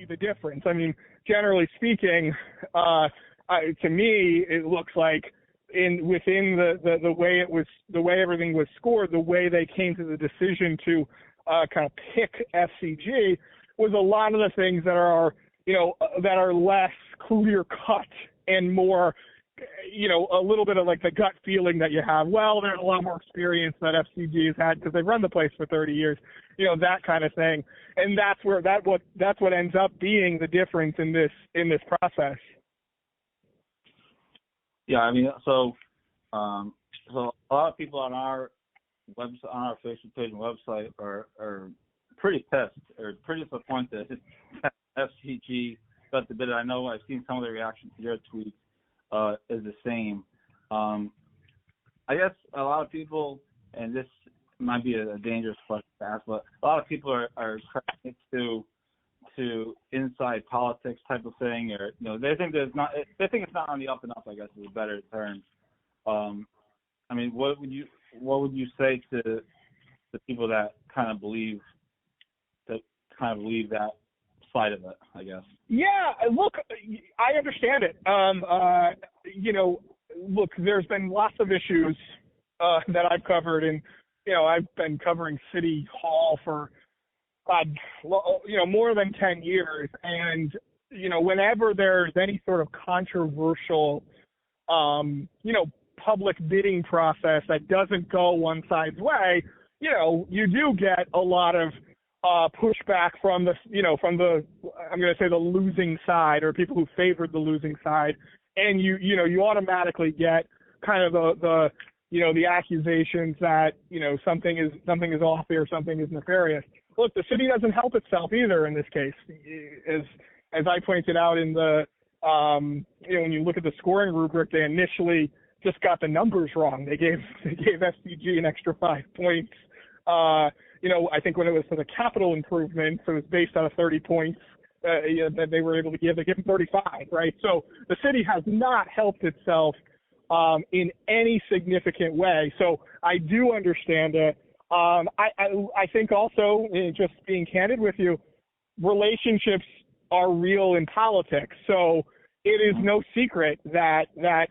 be the difference? I mean, generally speaking, to me, it looks like within the way the way everything was scored, the way they came to the decision to kind of pick FCG was a lot of the things that are that are less clear cut and more, a little bit of like the gut feeling that you have. Well, there's a lot more experience that FCG has had because they've run the place for 30 years, that kind of thing. And that's what ends up being the difference in this process. Yeah, I mean, so a lot of people on our website, on our Facebook page and website are pretty pissed or pretty disappointed FCG got the bid. I know I've seen some of the reactions to your tweet is the same. I guess a lot of people, and this might be a dangerous question to ask, but a lot of people are cracking to inside politics type of thing, or they think it's not on the up and up, I guess is a better term. I mean, what would you say to the people that kind of believe that side of it, I guess? Yeah, look, I understand it. Look, there's been lots of issues that I've covered, and I've been covering City Hall for more than 10 years, and whenever there's any sort of controversial public bidding process that doesn't go one side's way, you do get a lot of pushback from I'm going to say the losing side, or people who favored the losing side, and you automatically get kind of the accusations that something is off here, something is nefarious. Look, the city doesn't help itself either in this case, as I pointed out in the when you look at the scoring rubric, they initially just got the numbers wrong. They gave FCG an extra 5 points. I think when it was for the capital improvements, it was based on 30 points that they were able to give. They gave them 35, right? So the city has not helped itself in any significant way. So I do understand it. I think also, just being candid with you, relationships are real in politics. So it is no secret that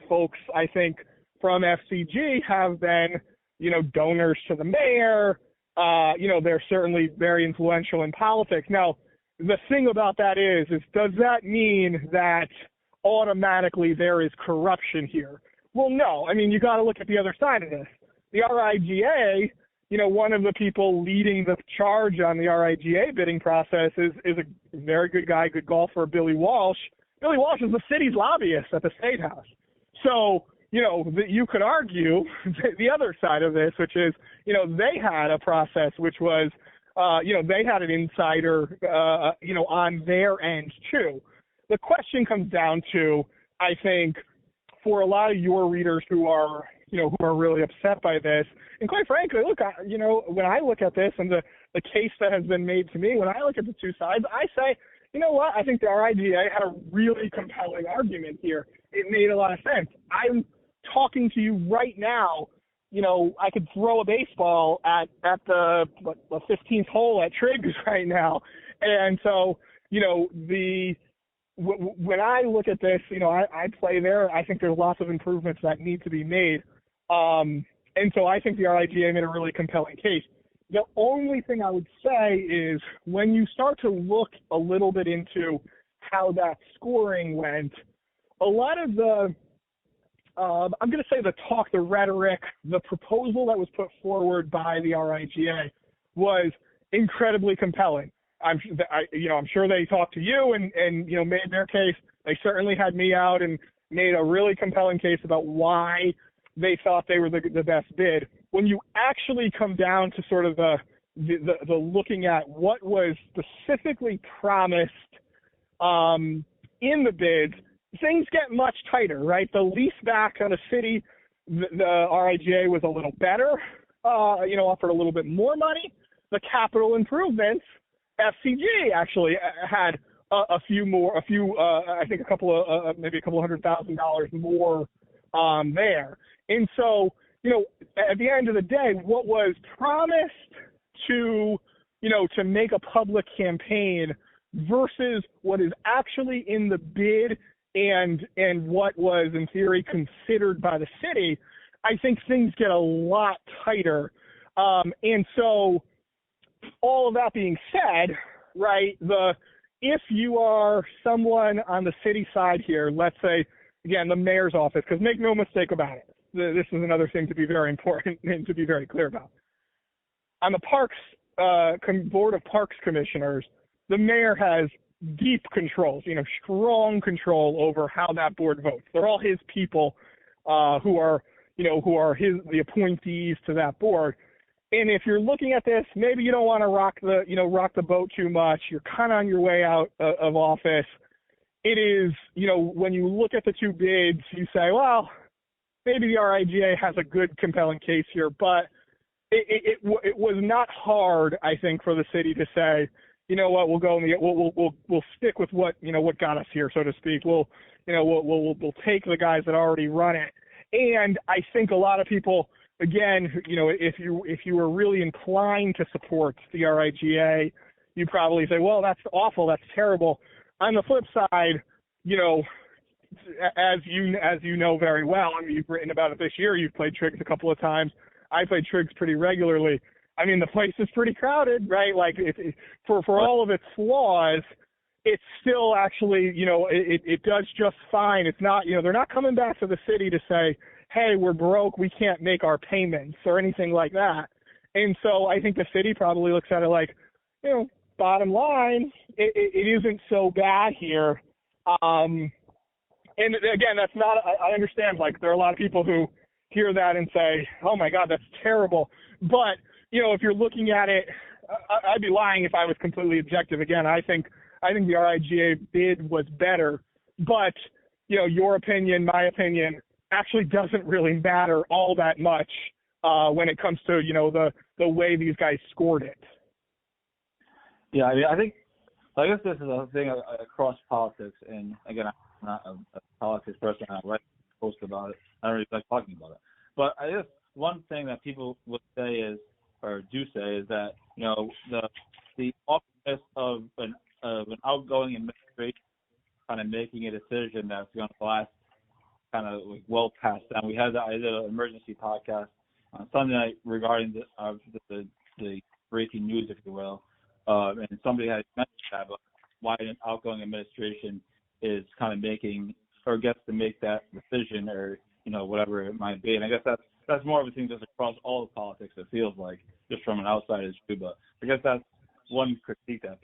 folks, I think, from FCG have been, donors to the mayor. They're certainly very influential in politics. Now, the thing about that is does that mean that automatically there is corruption here? Well, no. I mean, you got to look at the other side of this. The RIGA, one of the people leading the charge on the RIGA bidding process is a very good guy, good golfer, Billy Walsh. Billy Walsh is the city's lobbyist at the State House. So, you could argue the other side of this, which is, they had a process which was, they had an insider, on their end too. The question comes down to, I think, for a lot of your readers who are really upset by this, and quite frankly, look, when I look at this and the case that has been made to me, when I look at the two sides, I say, you know what? I think the RIGA had a really compelling argument here. It made a lot of sense. I'm talking to you right now. I could throw a baseball at the 15th hole at Triggs right now. And so, when I look at this, I play there. I think there's lots of improvements that need to be made. And so I think the RIGA made a really compelling case. The only thing I would say is when you start to look a little bit into how that scoring went, a lot of the, I'm going to say the talk, the rhetoric, the proposal that was put forward by the RIGA was incredibly compelling. I'm sure they talked to you and made their case. They certainly had me out and made a really compelling case about why they thought they were the best bid. When you actually come down to sort of the looking at what was specifically promised in the bids, things get much tighter, right? The lease back on a city, the RIGA was a little better, offered a little bit more money. The capital improvements, FCG actually had I think maybe a couple $100,000 more there. And so, at the end of the day, what was promised to make a public campaign versus what is actually in the bid and what was in theory considered by the city, I think things get a lot tighter. And so all of that being said, right, if you are someone on the city side here, let's say, again, the mayor's office, because make no mistake about it, this is another thing to be very important and to be very clear about. On the Parks Board of Parks Commissioners, the mayor has deep controls, strong control over how that board votes. They're all his people who are the appointees to that board. And if you're looking at this, maybe you don't want to rock the boat too much. You're kind of on your way out of office. It is, when you look at the two bids, you say, well, maybe the RIGA has a good, compelling case here, but it was not hard, I think, for the city to say, you know what, we'll go we'll stick with what got us here, so to speak. We'll take the guys that already run it. And I think a lot of people, again, if you were really inclined to support the RIGA, you probably say, well, that's awful, that's terrible. On the flip side, as you know very well, I mean, you've written about it this year. You've played Triggs a couple of times. I play Triggs pretty regularly. I mean, the place is pretty crowded, right? Like, for all of its flaws, it's still actually, it does just fine. It's not, they're not coming back to the city to say, hey, we're broke, we can't make our payments or anything like that. And so I think the city probably looks at it like, bottom line, it isn't so bad here. And again, that's not, I understand, like, there are a lot of people who hear that and say, oh my God, that's terrible. But, if you're looking at it, I'd be lying if I was completely objective. Again, I think the RIGA bid was better, but, your opinion, my opinion, actually doesn't really matter all that much when it comes to, the way these guys scored it. Yeah, I mean, I guess this is a thing across politics, and again, I'm not a politics person. I like to post about it. I don't really like talking about it. But I guess one thing that people would say is that, the awkwardness of an outgoing administration kind of making a decision that's going to last kind of well past that. I did an emergency podcast on Sunday night regarding the breaking news, if you will. And somebody had mentioned that, but why an outgoing administration is kind of making or gets to make that decision, or whatever it might be. And I guess that's more of a thing just across all of politics. It feels like, just from an outsider's view. But I guess that's one critique that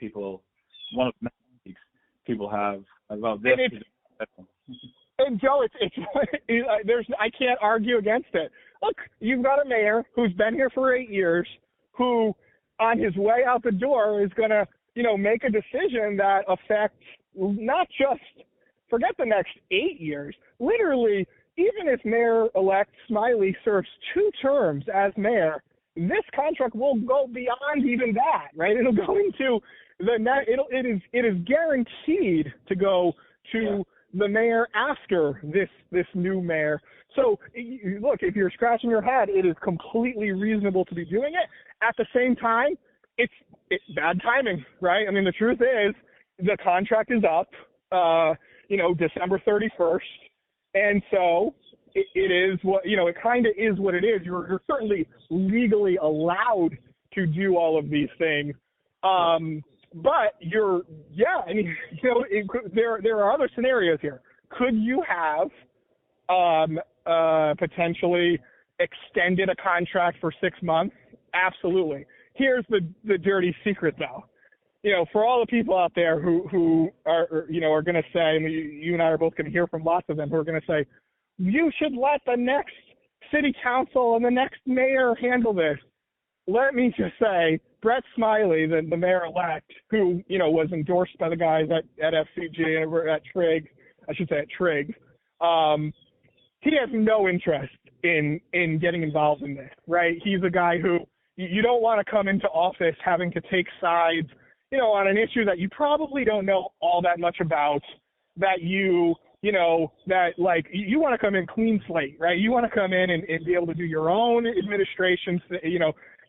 one of the critiques people have about this. And Joe, I can't argue against it. Look, you've got a mayor who's been here for 8 years, who on his way out the door is going to, make a decision that affects not just, forget the next 8 years, literally, even if Mayor-elect Smiley serves 2 terms as mayor, this contract will go beyond even that, right? It'll go into it is guaranteed to go to the mayor after this new mayor. So, look, if you're scratching your head, it is completely reasonable to be doing it. At the same time, it's bad timing, right? I mean, the truth is, the contract is up, December 31st, and so it is what, it kind of is what it is. You're certainly legally allowed to do all of these things, but there are other scenarios here. Could you have potentially extended a contract for 6 months? Absolutely. Here's the dirty secret, though. For all the people out there who are going to say, and you and I are both going to hear from lots of them who are going to say, you should let the next city council and the next mayor handle this. Let me just say, Brett Smiley, the mayor-elect, who, was endorsed by the guys at FCG and at Triggs, he has no interest in getting involved in this, right? He's a guy who you don't want to come into office having to take sides, on an issue that you probably don't know all that much about, that you want to come in clean slate, right? You want to come in and be able to do your own administration,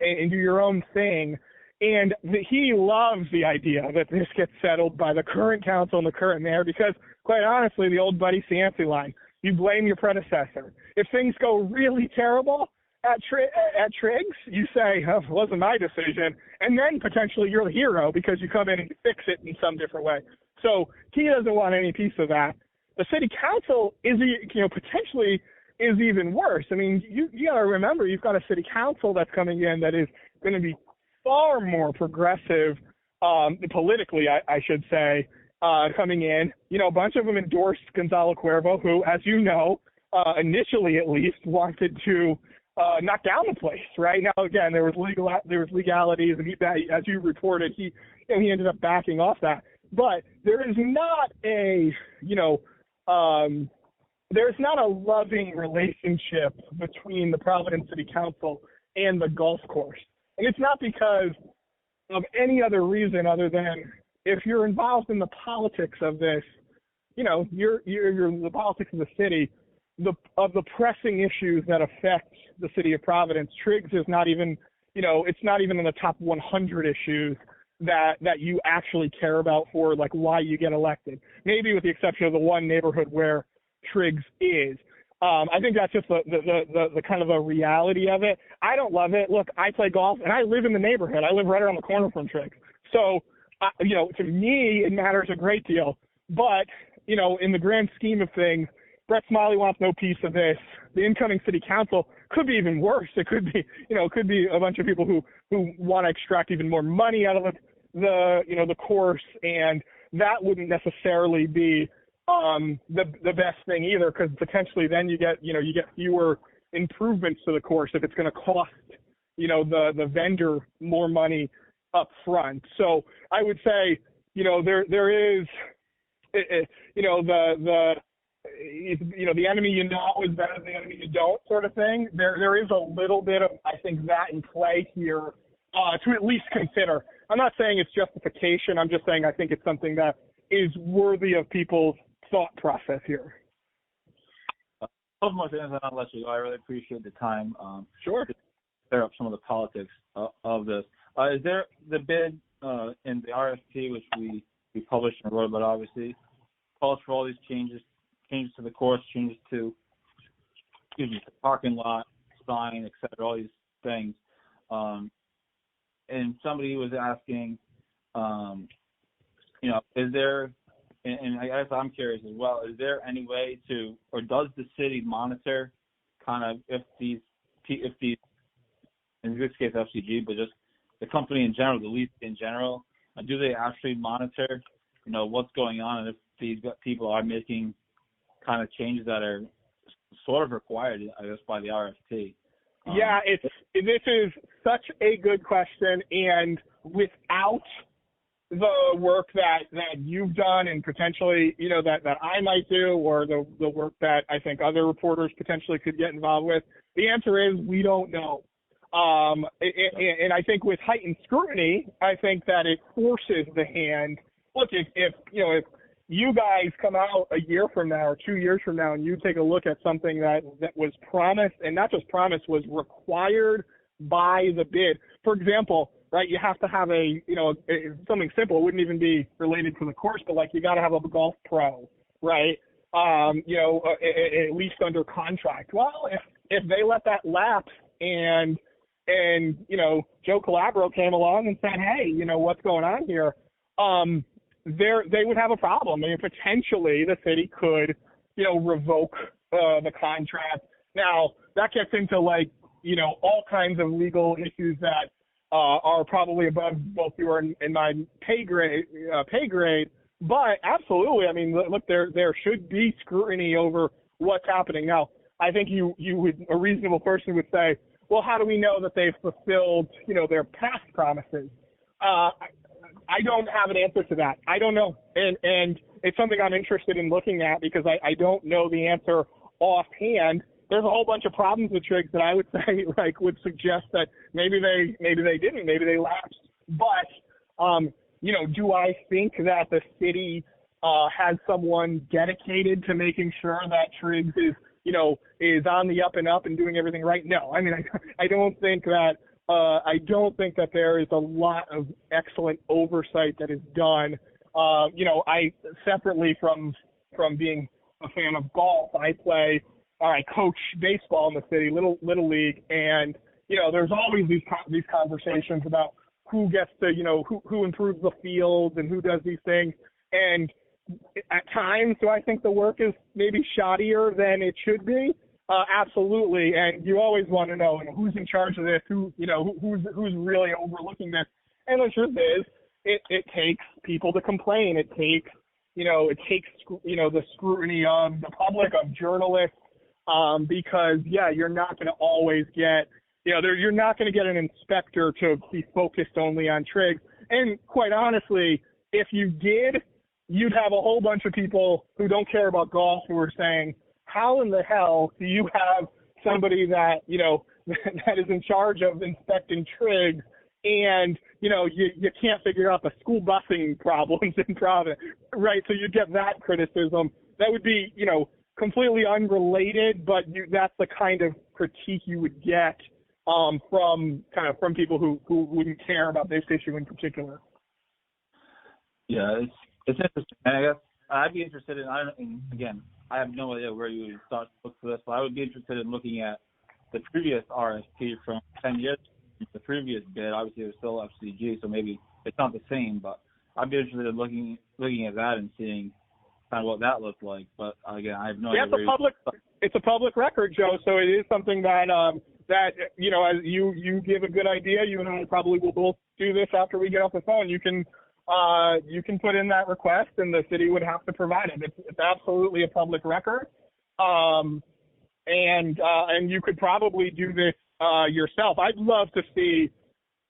and do your own thing. And he loves the idea that this gets settled by the current council and the current mayor because, quite honestly, the old Buddy Cianci line, you blame your predecessor. If things go really terrible at Triggs, you say, oh, it wasn't my decision, and then potentially you're the hero because you come in and fix it in some different way. So he doesn't want any piece of that. The city council is, potentially is even worse. I mean, you got to remember, you've got a city council that's coming in that is going to be far more progressive politically, I should say, coming in. A bunch of them endorsed Gonzalo Cuervo, who, as you know, initially at least wanted to knock down the place. Right now, again, there was legalities, and he, as you reported, he ended up backing off that. But there is not there's not a loving relationship between the Providence City Council and the golf course. And it's not because of any other reason other than if you're involved in the politics of this, you're the politics of the city, of the pressing issues that affect the city of Providence. Triggs is not even, it's not even in the top 100 issues that you actually care about for, like, why you get elected. Maybe with the exception of the one neighborhood where Triggs is. I think that's just the kind of a reality of it. I don't love it. Look, I play golf, and I live in the neighborhood. I live right around the corner from Triggs. So, to me, it matters a great deal. But, in the grand scheme of things, Brett Smiley wants no piece of this. The incoming city council could be even worse. It could be, a bunch of people who want to extract even more money out of the course, and that wouldn't necessarily be the best thing either, because potentially then you get fewer improvements to the course if it's going to cost the vendor more money up front. So I would say there is the enemy you know is better than the enemy you don't sort of thing. There is a little bit of, I think, that in play here to at least consider. I'm not saying it's justification. I'm just saying I think it's something that is worthy of people's thought process here. Much anything I'll let you go. I really appreciate the time. Sure. To clear up some of the politics of this. Is there the bid in the RFP, which we published and wrote about, obviously, calls for all these changes to the course, changes to the parking lot, sign, et cetera, all these things. And somebody was asking, is there, and I guess I'm curious as well, is there any way to, or does the city monitor kind of if these, in this case FCG, but just the company in general, the lease in general, do they actually monitor, what's going on, and if these people are making kind of changes that are sort of required, I guess, by the RFP? Yeah, this is such a good question, and without the work that you've done and potentially, that I might do, or the work that I think other reporters potentially could get involved with, the answer is we don't know. And I think with heightened scrutiny, I think that it forces the hand. Look, if you guys come out a year from now or 2 years from now and you take a look at something that was promised, and not just promised, was required by the bid. For example, right, you have to have something simple. It wouldn't even be related to the course, but like you got to have a golf pro, right? At least under contract. Well, if they let that lapse and Joe Calabro came along and said, hey, what's going on here? They would have a problem. I mean, potentially the city could, revoke the contract. Now, that gets into all kinds of legal issues that are probably above both your and my pay grade. But absolutely, I mean, look, there should be scrutiny over what's happening. Now, I think a reasonable person would say, well, how do we know that they've fulfilled, their past promises? I don't have an answer to that. I don't know. And it's something I'm interested in looking at because I don't know the answer offhand. There's a whole bunch of problems with Triggs that I would say would suggest that maybe they didn't, maybe they lapsed. But, do I think that the city has someone dedicated to making sure that Triggs is on the up and up and doing everything right? No. I mean, I don't think that I don't think that there is a lot of excellent oversight that is done. I separately from being a fan of golf, I coach baseball in the city, little league, and there's always these conversations about who gets to who improves the field and who does these things. And at times, do I think the work is maybe shoddier than it should be? Absolutely. And you always want to know who's in charge of this, who's really overlooking this. And the truth is, it takes people to complain. It takes the scrutiny of the public, of journalists, because you're not going to always get, you're not going to get an inspector to be focused only on Triggs. And quite honestly, if you did, you'd have a whole bunch of people who don't care about golf who are saying, how in the hell do you have somebody that, that is in charge of inspecting Triggs and, you can't figure out the school busing problems in Providence, right? So you get that criticism. That would be, completely unrelated, but that's the kind of critique you would get from people who wouldn't care about this issue in particular. Yeah, it's interesting. I guess I'd be interested in, again, I have no idea where you would start to look for this, but I would be interested in looking at the previous RFP from 10 years ago, the previous bid. Obviously, it was still FCG, so maybe it's not the same, but I'd be interested in looking at that and seeing kind of what that looked like. But again, I have no idea. It's a public record, Joe, so it is something that as you give a good idea. You and I probably will both do this after we get off the phone. You can put in that request, and the city would have to provide it. It's absolutely a public record, and you could probably do this yourself. I'd love to see,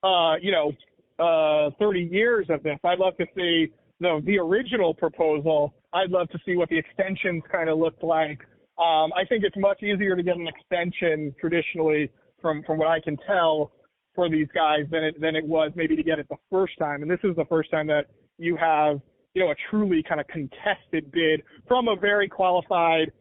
30 years of this. I'd love to see the original proposal. I'd love to see what the extensions kind of looked like. I think it's much easier to get an extension traditionally, from what I can tell, for these guys than it was maybe to get it the first time. And this is the first time that you have, a truly kind of contested bid from a very qualified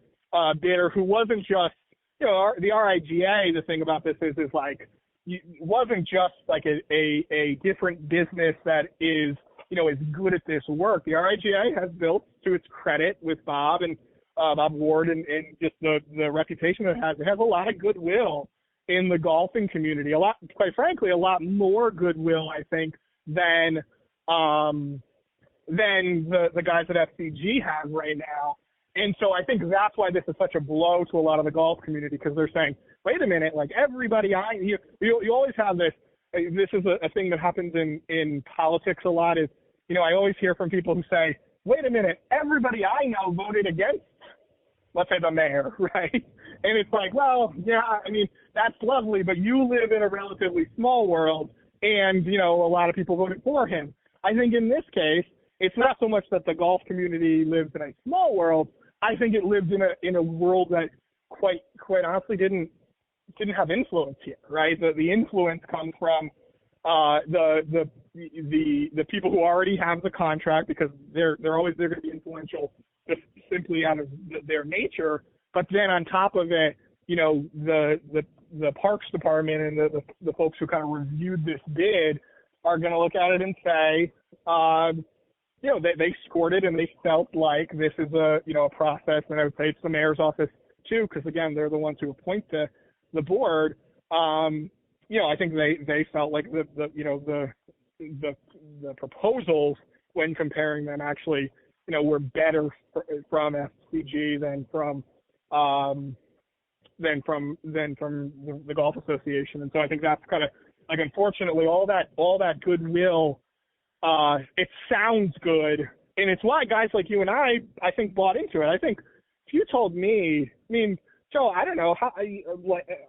bidder who wasn't just, the RIGA. The thing about this is like, it wasn't just like a different business that is, is good at this work. The RIGA has built, to its credit, with Bob and Bob Ward and just the reputation it has. It has a lot of goodwill in the golfing community. Quite frankly, a lot more goodwill, I think, than the guys at FCG have right now. And so I think that's why this is such a blow to a lot of the golf community, because they're saying, wait a minute, like everybody you always have this. This is a thing that happens in politics a lot is, I always hear from people who say, wait a minute, everybody I know voted against, let's say, the mayor, right? And it's like, well, yeah, I mean, that's lovely, but you live in a relatively small world, and, a lot of people voted for him. I think in this case, it's not so much that the golf community lives in a small world. I think it lives in a world that quite honestly didn't have influence here, right? The influence comes from the people who already have the contract, because they're going to be influential just simply out of their nature. But then on top of it, the Parks Department and the folks who kind of reviewed this bid are going to look at it and say, they scored it and they felt like this is a process. And I would say it's the mayor's office too, because again, they're the ones who appoint the board. I think they felt like the proposals, when comparing them, actually, were better from FCG than from the Golf Association. And so I think that's kind of like, unfortunately, all that goodwill, it sounds good, and it's why guys like you and I think, bought into it. I think if you told me, I mean, Joe, I don't know how,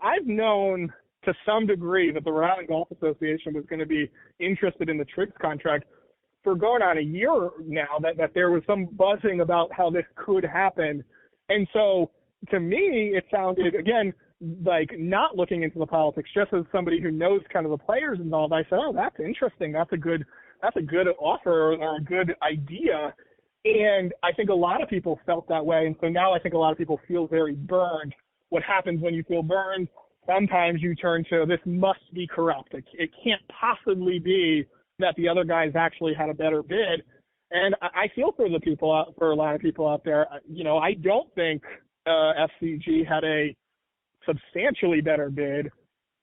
I've known to some degree that the Rhode Island Golf Association was going to be interested in the Triggs contract for going on a year now, that there was some buzzing about how this could happen. And so to me, it sounded, again, like, not looking into the politics, just as somebody who knows kind of the players involved, I said, oh, that's interesting. That's a good offer or a good idea. And I think a lot of people felt that way. And so now I think a lot of people feel very burned. What happens when you feel burned? sometimes you turn to, this must be corrupt. It can't possibly be that the other guys actually had a better bid. And I feel for for a lot of people out there. I don't think FCG had a substantially better bid.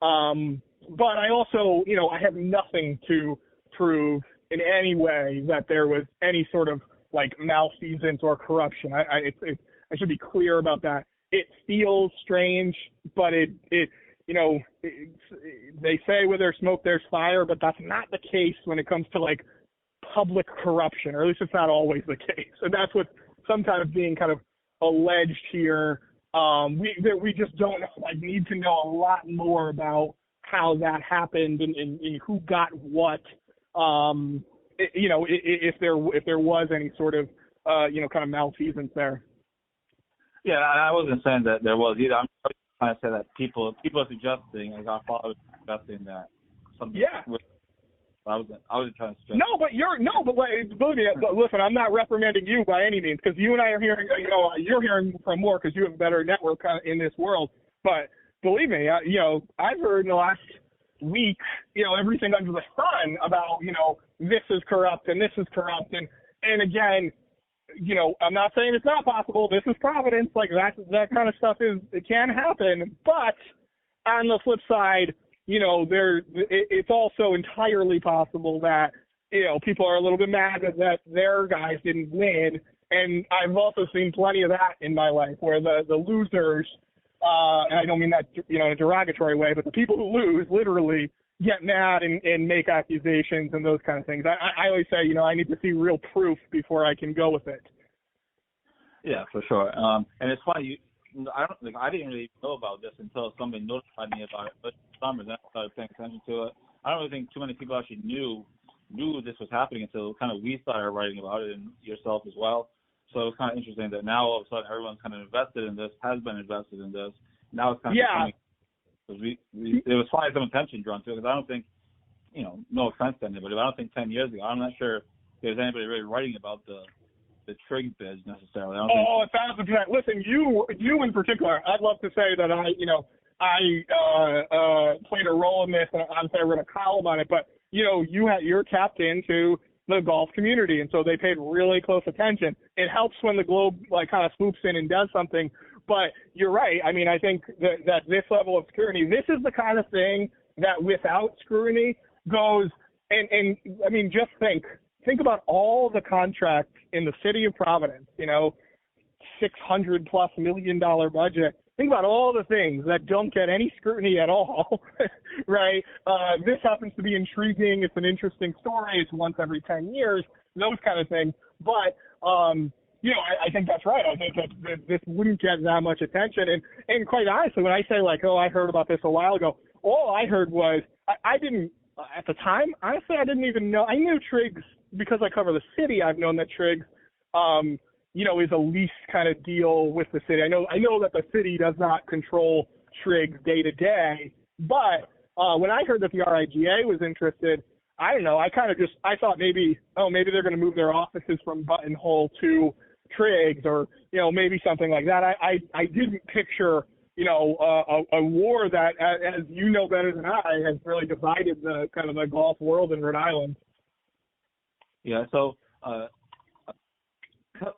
But I also, I have nothing to prove in any way that there was any sort of like malfeasance or corruption. I should be clear about that. It feels strange, but they say where there's smoke, there's fire, but that's not the case when it comes to like public corruption, or at least it's not always the case. And that's what's sometimes being kind of alleged here. We just don't need to know a lot more about how that happened and who got what. If there was any sort of kind of malfeasance there. Yeah, I wasn't saying that there was either. I'm trying to say that people are suggesting, like our father was suggesting that something. Yeah. I was trying to stress. Believe me, listen, I'm not reprimanding you by any means, because you and I are hearing, you're hearing from more because you have a better network in this world. But believe me, I've heard in the last week, everything under the sun about, this is corrupt and this is corrupt. And again, I'm not saying it's not possible. This is Providence. Like that kind of stuff it can happen. But on the flip side, it's also entirely possible that, people are a little bit mad that their guys didn't win. And I've also seen plenty of that in my life where the losers, and I don't mean that, in a derogatory way, but the people who lose literally get mad and make accusations and those kind of things. I always say, I need to see real proof before I can go with it. Yeah, for sure. And it's funny, I didn't really know about this until somebody notified me about it. But summer, then I started paying attention to it. I don't really think too many people actually knew this was happening until kind of we started writing about it, and yourself as well. So it was kind of interesting that now all of a sudden everyone's kind of invested in this, has been invested in this. Now it's kind of becoming, because there was probably some attention drawn to it, because I don't think, no offense to anybody, but I don't think 10 years ago, I'm not sure there's anybody really writing about the Triggs Bids necessarily. 1,000%. Listen, you in particular, I'd love to say that I played a role in this, and obviously I wrote a column on it, but you're tapped into the golf community, and so they paid really close attention. It helps when the Globe kind of swoops in and does something, but you're right. I mean, I think that this level of scrutiny, this is the kind of thing that without scrutiny goes, and I mean, just think about all the contracts in the City of Providence, $600+ million budget. Think about all the things that don't get any scrutiny at all, right? This happens to be intriguing. It's an interesting story. It's once every 10 years, those kind of things. But, I think that's right. I think that this wouldn't get that much attention. And quite honestly, when I say I heard about this a while ago, all I heard was, I didn't, at the time, honestly, I didn't even know. I knew Triggs because I cover the city. I've known that Triggs, is a lease kind of deal with the city. I know that the city does not control Triggs day to day, but when I heard that the RIGA was interested, I don't know. I thought maybe they're going to move their offices from Buttonhole to Triggs, or maybe something like that. I didn't picture a war that, as you know better than I, has really divided the kind of the golf world in Rhode Island. Yeah. So.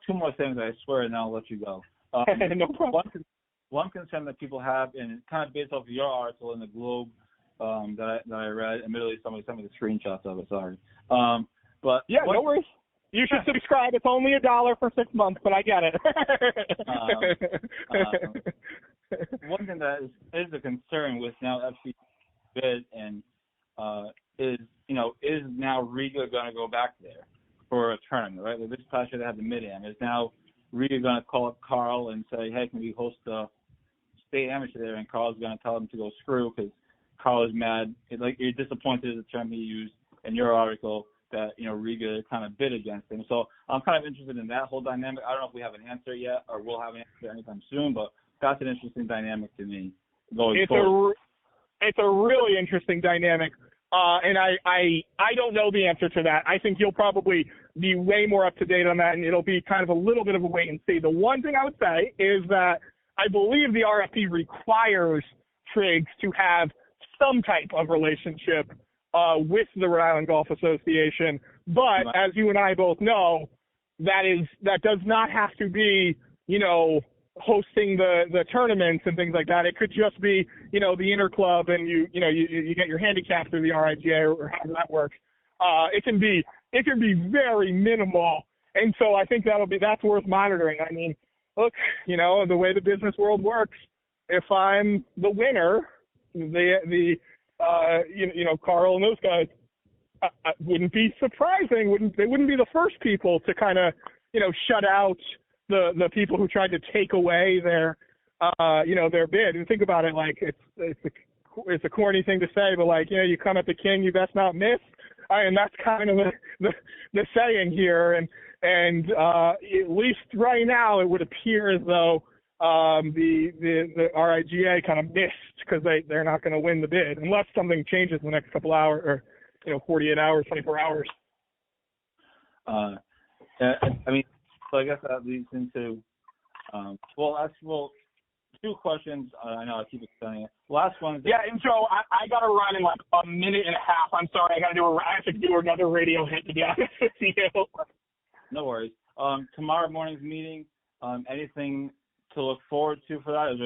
Two more things, I swear, and then I'll let you go. No problem. One concern that people have, and it's kind of based off of your article in the Globe that I read. Admittedly, somebody sent me the screenshots of it. Sorry. But yeah, no worries. You should subscribe. It's only $1 for 6 months, but I get it. One thing that is a concern with now FC bid and is now Riga going to go back there for a tournament, right? Like this past year they had the mid-am. Is now Riga going to call up Carl and say, hey, can we host a state amateur there? And Carl's going to tell him to go screw because Carl is mad. You're disappointed is the term he used in your article that, Riga kind of bid against him. So I'm kind of interested in that whole dynamic. I don't know if we have an answer yet or we'll have an answer anytime soon, but that's an interesting dynamic to me going forward. It's a really interesting dynamic. And I don't know the answer to that. I think you'll probably be way more up to date on that, and it'll be kind of a little bit of a wait and see. The one thing I would say is that I believe the RFP requires Triggs to have some type of relationship with the Rhode Island Golf Association. But as you and I both know, that does not have to be, hosting the tournaments and things like that. It could just be, the interclub, and you get your handicap through the RIGA or however that works. It can be very minimal, and so I think that's worth monitoring. I mean, look, the way the business world works, if I'm the winner, Carl and those guys, wouldn't be surprising. They wouldn't be the first people to kind of, shut out the people who tried to take away their bid. And think about it, like it's a corny thing to say, but like, you come at the king, you best not miss. And that's kind of the saying here. And at least right now, it would appear as though the RIGA kind of missed because they're not going to win the bid unless something changes in the next couple hours or 48 hours, 24 hours. So I guess that leads into two questions. I know I keep extending it. Last one is and Joe, I got to run in like a minute and a half. I'm sorry, I have to do another radio hit to be honest with you. No worries. Tomorrow morning's meeting. Anything to look forward to for that? Is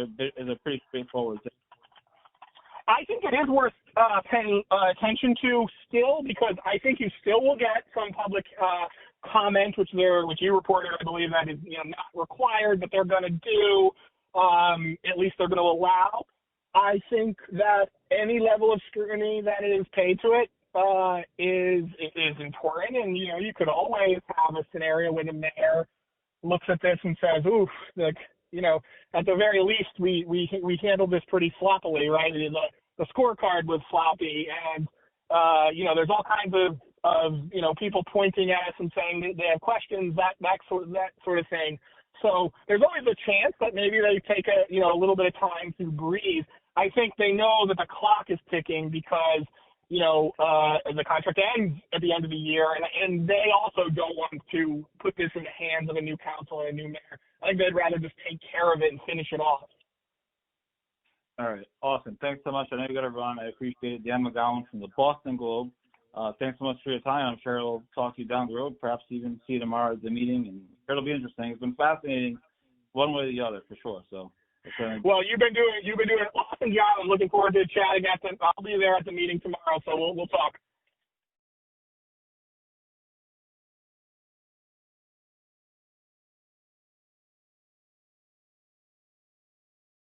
it pretty straightforward? I think it is worth paying attention to still, because I think you still will get some public comment, which you reported. I believe that is not required, but they're going to do. At least they're going to allow. I think that any level of scrutiny that is paid to it is important, and you could always have a scenario where the mayor looks at this and says, "Oof, at the very least, we handled this pretty sloppily, right? The scorecard was sloppy, and there's all kinds of people pointing at us and saying that they have questions, that sort of thing. So there's always a chance that maybe they take a little bit of time to breathe. I think they know that the clock is ticking because the contract ends at the end of the year, and they also don't want to put this in the hands of a new council and a new mayor. I think they'd rather just take care of it and finish it off. All right. Awesome. Thanks so much. I know you got to run. I appreciate it. Dan McGowan from the Boston Globe. Thanks so much for your time. I'm sure I'll talk to you down the road, perhaps even see you tomorrow at the meeting, and it'll be interesting. It's been fascinating one way or the other for sure. So, well, you've been doing an awesome job. I'm looking forward to chatting I'll be there at the meeting tomorrow, so we'll talk.